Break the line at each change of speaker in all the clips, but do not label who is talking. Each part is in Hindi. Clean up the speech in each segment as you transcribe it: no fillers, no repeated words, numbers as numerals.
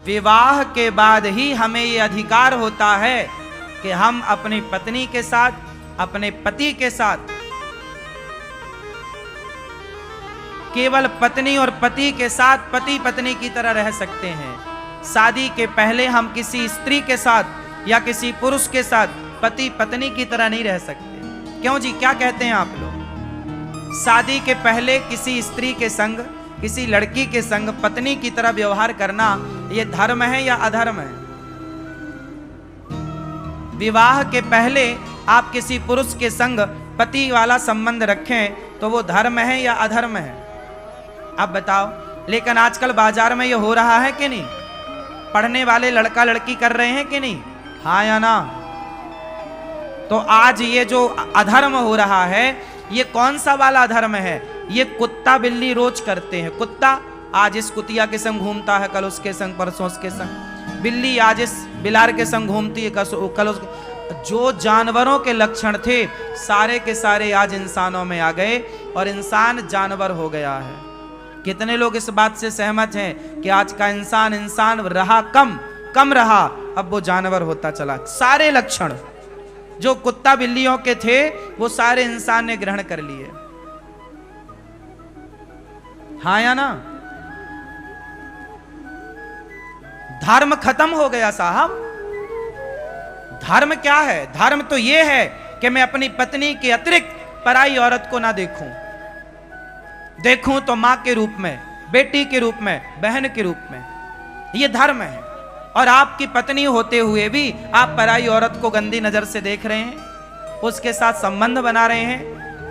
विवाह के बाद ही हमें ये अधिकार होता है कि हम अपनी पत्नी के साथ, अपने पति के साथ, केवल पत्नी और पति के साथ पति पत्नी की तरह रह सकते हैं। शादी के पहले हम किसी स्त्री के साथ या किसी पुरुष के साथ पति पत्नी की तरह नहीं रह सकते। क्यों जी, क्या कहते हैं आप लोग? शादी के पहले किसी स्त्री के संग, किसी लड़की के संग पत्नी की तरह व्यवहार करना यह धर्म है या अधर्म है? विवाह के पहले आप किसी पुरुष के संग पति वाला संबंध रखें तो वो धर्म है या अधर्म है? अब बताओ। लेकिन आजकल बाजार में ये हो रहा है कि नहीं? पढ़ने वाले लड़का लड़की कर रहे हैं कि नहीं? हाँ या ना? तो आज ये जो अधर्म हो रहा है, ये कौन सा वाला अधर्म है? ये कुत्ता बिल्ली रोज करते हैं। कुत्ता आज इस कुतिया के संग घूमता है, कल उसके संग, परसों उसके संग। बिल्ली आज इस बिलार के संग घूमती है, कल उसके। जो जानवरों के लक्षण थे सारे के सारे आज इंसानों में आ गए और इंसान जानवर हो गया है। कितने लोग इस बात से सहमत हैं कि आज का इंसान रहा कम रहा, अब वो जानवर होता चला। सारे लक्षण जो कुत्ता बिल्लियों के थे वो सारे इंसान ने ग्रहण कर लिए। हाँ या ना? धर्म खत्म हो गया साहब। धर्म क्या है? धर्म तो ये है कि मैं अपनी पत्नी के अतिरिक्त पराई औरत को ना देखूं तो मां के रूप में, बेटी के रूप में, बहन के रूप में। ये धर्म है। और आपकी पत्नी होते हुए भी आप पराई औरत को गंदी नजर से देख रहे हैं, उसके साथ संबंध बना रहे हैं,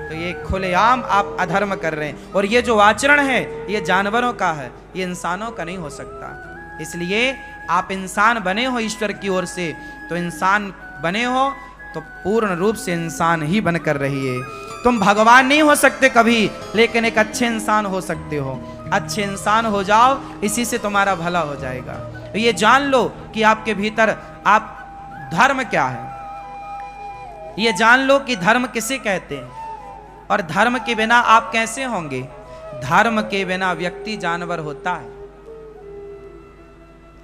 तो ये खुलेआम आप अधर्म कर रहे हैं। और ये जो आचरण है ये जानवरों का है, ये इंसानों का नहीं हो सकता। इसलिए आप इंसान बने हो ईश्वर की ओर से, तो इंसान बने हो तो पूर्ण रूप से इंसान ही बनकर रहिए। तुम भगवान नहीं हो सकते कभी, लेकिन एक अच्छे इंसान हो सकते हो। अच्छे इंसान हो जाओ, इसी से तुम्हारा भला हो जाएगा। तो ये जान लो कि आपके भीतर आप धर्म क्या है। ये जान लो कि धर्म किसे कहते हैं और धर्म के बिना आप कैसे होंगे। धर्म के बिना व्यक्ति जानवर होता है।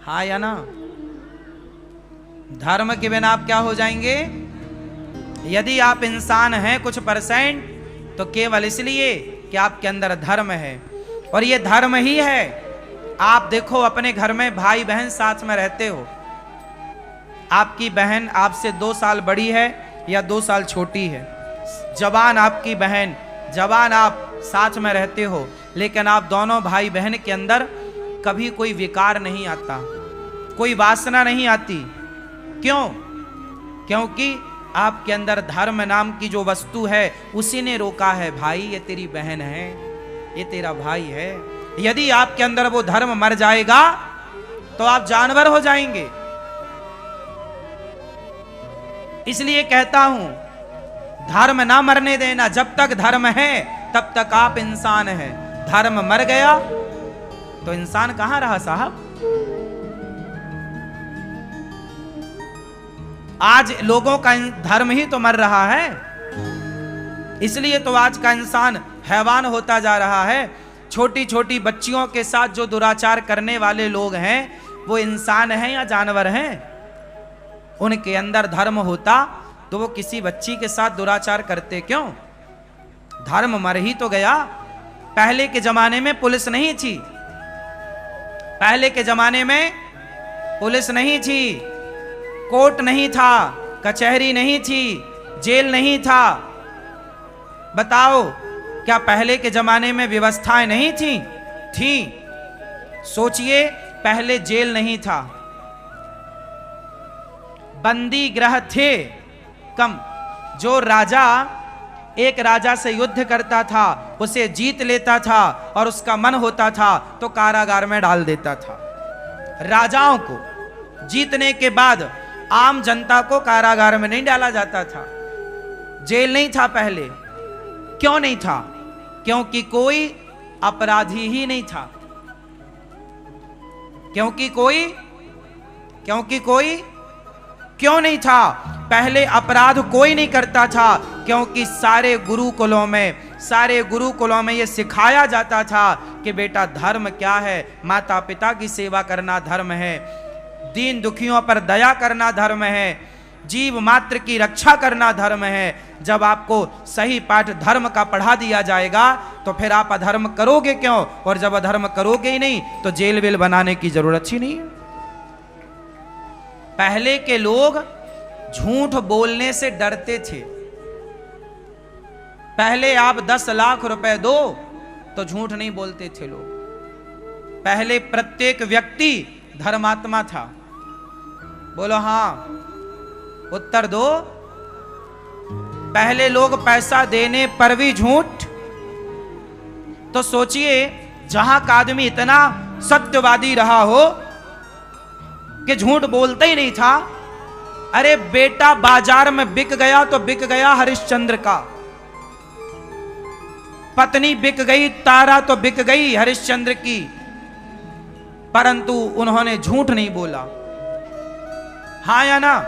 हाँ या ना? धर्म के बिना आप क्या हो जाएंगे? यदि आप इंसान हैं कुछ परसेंट, तो केवल इसलिए कि आपके अंदर धर्म है। और ये धर्म ही है। आप देखो अपने घर में भाई बहन साथ में रहते हो, आपकी बहन आपसे 2 साल बड़ी है या 2 साल छोटी है, जवान आपकी बहन, जवान आप साथ में रहते हो, लेकिन आप दोनों भाई बहन के अंदर कभी कोई विकार नहीं आता, कोई वासना नहीं आती। क्यों? क्योंकि आपके अंदर धर्म नाम की जो वस्तु है उसी ने रोका है। भाई ये तेरी बहन है, ये तेरा भाई है। यदि आपके अंदर वो धर्म मर जाएगा तो आप जानवर हो जाएंगे। इसलिए कहता हूं धर्म ना मरने देना। जब तक धर्म है तब तक आप इंसान हैं। धर्म मर गया तो इंसान कहां रहा साहब? आज लोगों का धर्म ही तो मर रहा है। इसलिए तो आज का इंसान हैवान होता जा रहा है। छोटी छोटी बच्चियों के साथ जो दुराचार करने वाले लोग हैं वो इंसान हैं या जानवर हैं? उनके अंदर धर्म होता तो वो किसी बच्ची के साथ दुराचार करते क्यों? धर्म मर ही तो गया। पहले के जमाने में पुलिस नहीं थी, पहले के जमाने में पुलिस नहीं थी, कोर्ट नहीं था, कचहरी नहीं थी, जेल नहीं था। बताओ क्या पहले के जमाने में व्यवस्थाएं नहीं थी? सोचिए, पहले जेल नहीं था, बंदी गृह थे कम। जो राजा एक राजा से युद्ध करता था, उसे जीत लेता था और उसका मन होता था तो कारागार में डाल देता था। राजाओं को जीतने के बाद आम जनता को कारागार में नहीं डाला जाता था। जेल नहीं था पहले। क्यों नहीं था? क्योंकि कोई अपराधी ही नहीं था। क्योंकि कोई क्यों नहीं था? पहले अपराध कोई नहीं करता था, क्योंकि सारे गुरुकुलों में, सारे गुरुकुलों में ये सिखाया जाता था कि बेटा धर्म क्या है, माता पिता की सेवा करना धर्म है, दीन दुखियों पर दया करना धर्म है, जीव मात्र की रक्षा करना धर्म है। जब आपको सही पाठ धर्म का पढ़ा दिया जाएगा तो फिर आप अधर्म करोगे क्यों, और जब अधर्म करोगे ही नहीं तो जेल वेल बनाने की जरूरत ही नहीं है। पहले के लोग झूठ बोलने से डरते थे। पहले आप 10 लाख रुपए दो तो झूठ नहीं बोलते थे लोग। पहले प्रत्येक व्यक्ति धर्मात्मा था। बोलो हां, उत्तर दो। पहले लोग पैसा देने पर भी झूठ। तो सोचिए, जहां का आदमी इतना सत्यवादी रहा हो कि झूठ बोलता ही नहीं था। अरे बेटा बाजार में बिक गया तो बिक गया हरिश्चंद्र का, पत्नी बिक गई तारा तो बिक गई हरिश्चंद्र की, परंतु उन्होंने झूठ नहीं बोला। हाँ या ना?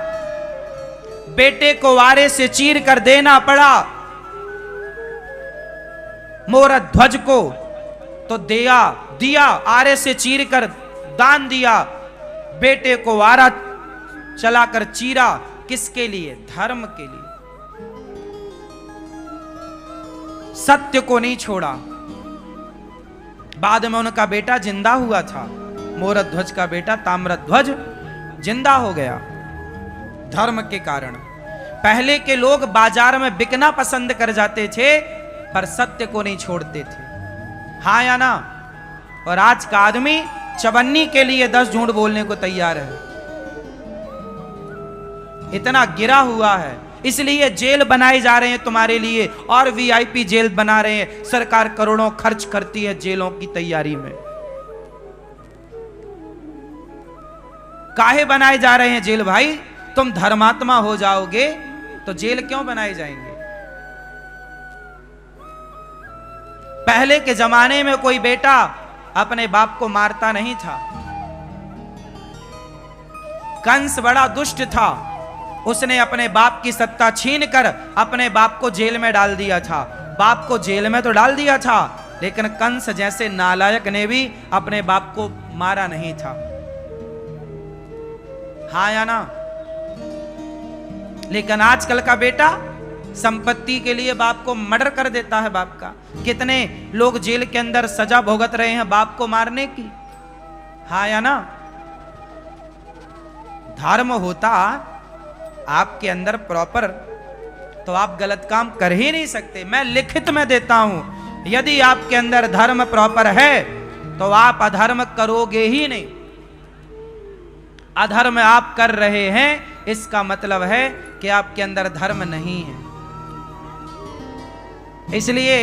बेटे को वारे से चीर कर देना पड़ा मोर ध्वज को, तो दिया आरे से चीर कर दान दिया। बेटे को वारा चलाकर चीरा, किसके लिए? धर्म के लिए। सत्य को नहीं छोड़ा। बाद में उनका बेटा जिंदा हुआ था, मोरध्वज का बेटा ताम्रध्वज जिंदा हो गया धर्म के कारण। पहले के लोग बाजार में बिकना पसंद कर जाते थे पर सत्य को नहीं छोड़ते थे। हाँ या ना? और आज का आदमी चवन्नी के लिए 10 झूठ बोलने को तैयार है। इतना गिरा हुआ है, इसलिए जेल बनाए जा रहे हैं तुम्हारे लिए, और वीआईपी जेल बना रहे हैं। सरकार करोड़ों खर्च करती है जेलों की तैयारी में। काहे बनाए जा रहे हैं जेल भाई? तुम धर्मात्मा हो जाओगे तो जेल क्यों बनाए जाएंगे? पहले के जमाने में कोई बेटा अपने बाप को मारता नहीं था। कंस बड़ा दुष्ट था, उसने अपने बाप की सत्ता छीन कर अपने बाप को जेल में डाल दिया था। बाप को जेल में तो डाल दिया था, लेकिन कंस जैसे नालायक ने भी अपने बाप को मारा नहीं था। हाँ या ना? लेकिन आजकल का बेटा संपत्ति के लिए बाप को मर्डर कर देता है बाप का। कितने लोग जेल के अंदर सजा भुगत रहे हैं बाप को मारने की। हाँ या ना? धर्म होता आपके अंदर प्रॉपर तो आप गलत काम कर ही नहीं सकते। मैं लिखित में देता हूं, यदि आपके अंदर धर्म प्रॉपर है तो आप अधर्म करोगे ही नहीं। अधर्म आप कर रहे हैं, इसका मतलब है कि आपके अंदर धर्म नहीं है। इसलिए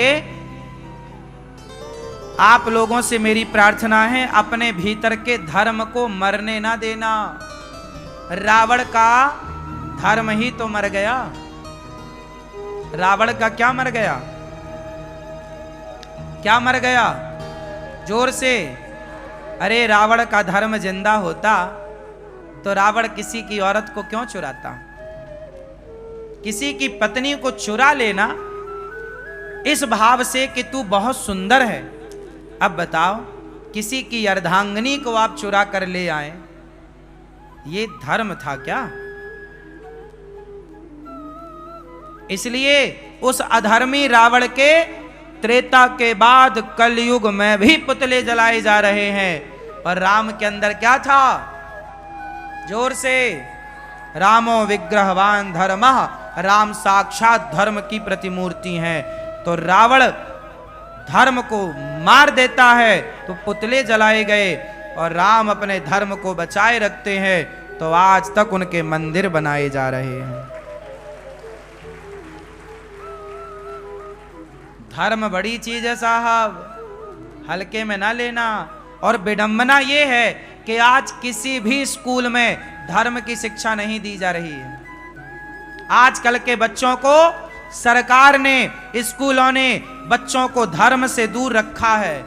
आप लोगों से मेरी प्रार्थना है, अपने भीतर के धर्म को मरने ना देना। रावण का धर्म ही तो मर गया। रावण का क्या मर गया? क्या मर गया? जोर से। अरे रावण का धर्म जिंदा होता तो रावण किसी की औरत को क्यों चुराता? किसी की पत्नी को चुरा लेना इस भाव से कि तू बहुत सुंदर है। अब बताओ, किसी की अर्धांगिनी को आप चुरा कर ले आए, ये धर्म था क्या? इसलिए उस अधर्मी रावण के त्रेता के बाद कलयुग में भी पुतले जलाए जा रहे हैं। और राम के अंदर क्या था? जोर से। रामो विग्रहवान धर्मः, राम साक्षात धर्म की प्रतिमूर्ति हैं। तो रावण धर्म को मार देता है तो पुतले जलाए गए, और राम अपने धर्म को बचाए रखते हैं तो आज तक उनके मंदिर बनाए जा रहे हैं। धर्म बड़ी चीज है साहब, हल्के में ना लेना। और विडंबना यह है कि आज किसी भी स्कूल में धर्म की शिक्षा नहीं दी जा रही है। आजकल के बच्चों को सरकार ने, स्कूलों ने बच्चों को धर्म से दूर रखा है।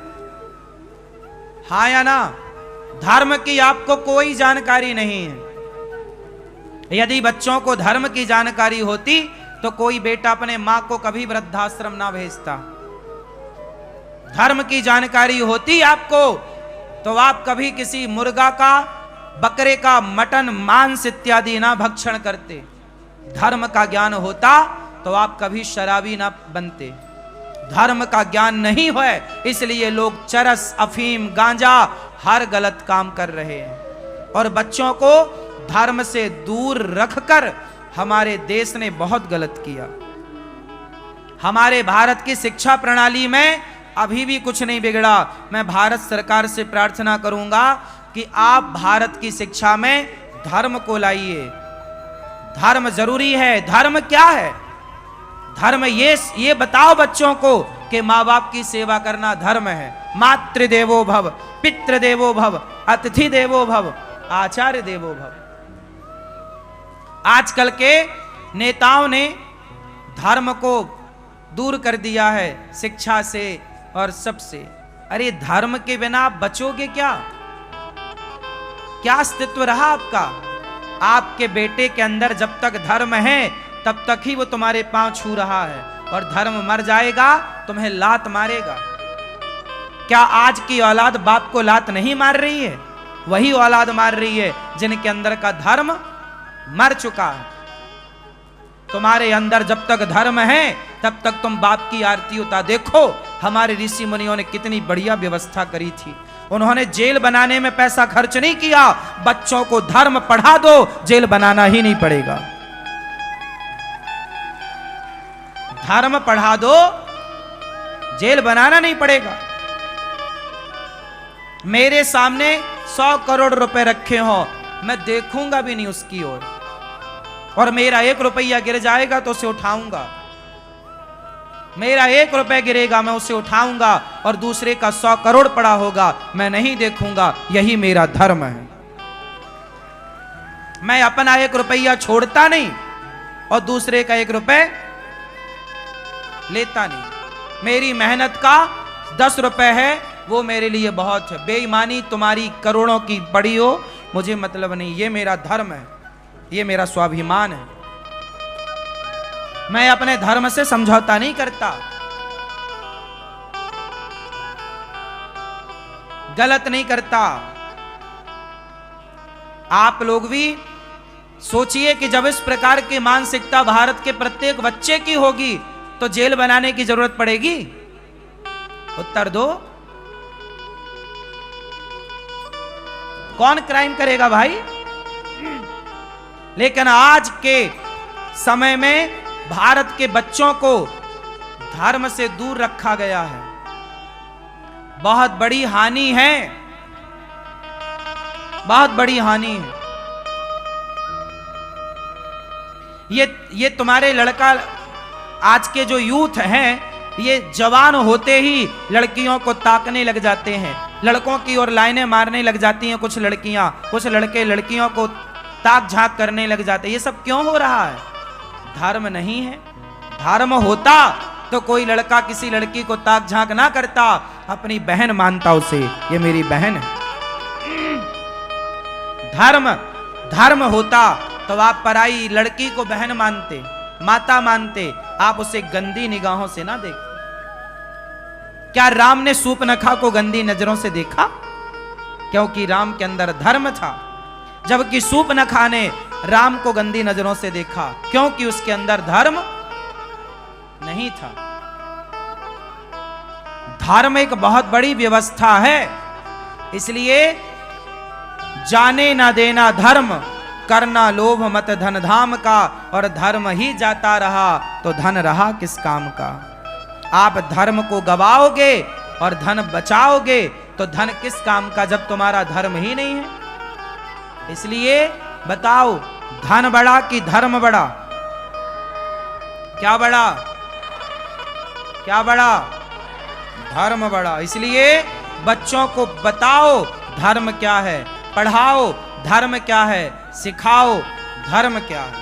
हाँ या ना? धर्म की आपको कोई जानकारी नहीं है। यदि बच्चों को धर्म की जानकारी होती तो कोई बेटा अपने मां को कभी वृद्धाश्रम ना भेजता। धर्म की जानकारी होती आपको तो आप कभी किसी मुर्गा का, बकरे का मटन, मांस इत्यादि ना भक्षण करते। धर्म का ज्ञान होता तो आप कभी शराबी ना बनते। धर्म का ज्ञान नहीं है, इसलिए लोग चरस, अफीम, गांजा हर गलत काम कर रहे हैं। और बच्चों को धर्म से दूर रखकर हमारे देश ने बहुत गलत किया। हमारे भारत की शिक्षा प्रणाली में अभी भी कुछ नहीं बिगड़ा। मैं भारत सरकार से प्रार्थना करूंगा कि आप भारत की शिक्षा में धर्म को लाइए। धर्म जरूरी है। धर्म क्या है? धर्म ये बताओ बच्चों को कि माँ बाप की सेवा करना धर्म है। मातृदेवो भव, पितृदेवो भव, अतिथि देवो भव, आचार्य देवो भव। आजकल के नेताओं ने धर्म को दूर कर दिया है शिक्षा से और सबसे। अरे धर्म के बिना आप बचोगे क्या? क्या अस्तित्व रहा आपका? आपके बेटे के अंदर जब तक धर्म है तब तक ही वो तुम्हारे पांव छू रहा है, और धर्म मर जाएगा तुम्हें लात मारेगा। क्या आज की औलाद बाप को लात नहीं मार रही है? वही औलाद मार रही है जिनके अंदर का धर्म मर चुका है। तुम्हारे अंदर जब तक धर्म है तब तक तुम बाप की आरती उतार। देखो हमारे ऋषि मुनियों ने कितनी बढ़िया व्यवस्था करी थी। उन्होंने जेल बनाने में पैसा खर्च नहीं किया। बच्चों को धर्म पढ़ा दो, जेल बनाना ही नहीं पड़ेगा। धर्म पढ़ा दो, जेल बनाना नहीं पड़ेगा। मेरे सामने 100 करोड़ रुपए रखे हो, मैं देखूंगा भी नहीं उसकी ओर, और मेरा 1 रुपया गिर जाएगा तो उसे उठाऊंगा। मेरा 1 रुपया गिरेगा मैं उसे उठाऊंगा, और दूसरे का 100 करोड़ पड़ा होगा मैं नहीं देखूंगा। यही मेरा धर्म है। मैं अपना 1 रुपया छोड़ता नहीं और दूसरे का 1 रुपया लेता नहीं। मेरी मेहनत का 10 रुपए है, वो मेरे लिए बहुत है। बेईमानी तुम्हारी करोड़ों की पड़ी हो, मुझे मतलब नहीं। ये मेरा धर्म है, ये मेरा स्वाभिमान है। मैं अपने धर्म से समझौता नहीं करता। गलत नहीं करता। आप लोग भी सोचिए कि जब इस प्रकार की मानसिकता भारत के प्रत्येक बच्चे की होगी तो जेल बनाने की जरूरत पड़ेगी? उत्तर दो। कौन क्राइम करेगा भाई? लेकिन आज के समय में भारत के बच्चों को धर्म से दूर रखा गया है। बहुत बड़ी हानि है, बहुत बड़ी हानि है। ये तुम्हारे लड़का, आज के जो यूथ हैं, ये जवान होते ही लड़कियों को ताकने लग जाते हैं। लड़कों की ओर लाइनें मारने लग जाती हैं कुछ लड़कियां, कुछ लड़के लड़कियों को ताक झांक करने लग जाते। ये सब क्यों हो रहा है? धर्म नहीं है। धर्म होता तो कोई लड़का किसी लड़की को ताक झांक ना करता, अपनी बहन मानता उसे, ये मेरी बहन है। धर्म होता तो आप पराई लड़की को बहन मानते, माता मानते, आप उसे गंदी निगाहों से ना देखते। क्या राम ने सूर्पनखा को गंदी नजरों से देखा? क्योंकि राम के अंदर धर्म था। जबकि सूर्पनखा ने राम को गंदी नजरों से देखा क्योंकि उसके अंदर धर्म नहीं था। धर्म एक बहुत बड़ी व्यवस्था है, इसलिए जाने ना देना धर्म, करना लोभ मत धन धाम का, और धर्म ही जाता रहा तो धन रहा किस काम का। आप धर्म को गवाओगे और धन बचाओगे तो धन किस काम का जब तुम्हारा धर्म ही नहीं है। इसलिए बताओ, धन बड़ा कि धर्म बड़ा? क्या बड़ा? क्या बड़ा? धर्म बड़ा। इसलिए बच्चों को बताओ धर्म क्या है, पढ़ाओ धर्म क्या है, सिखाओ धर्म क्या है।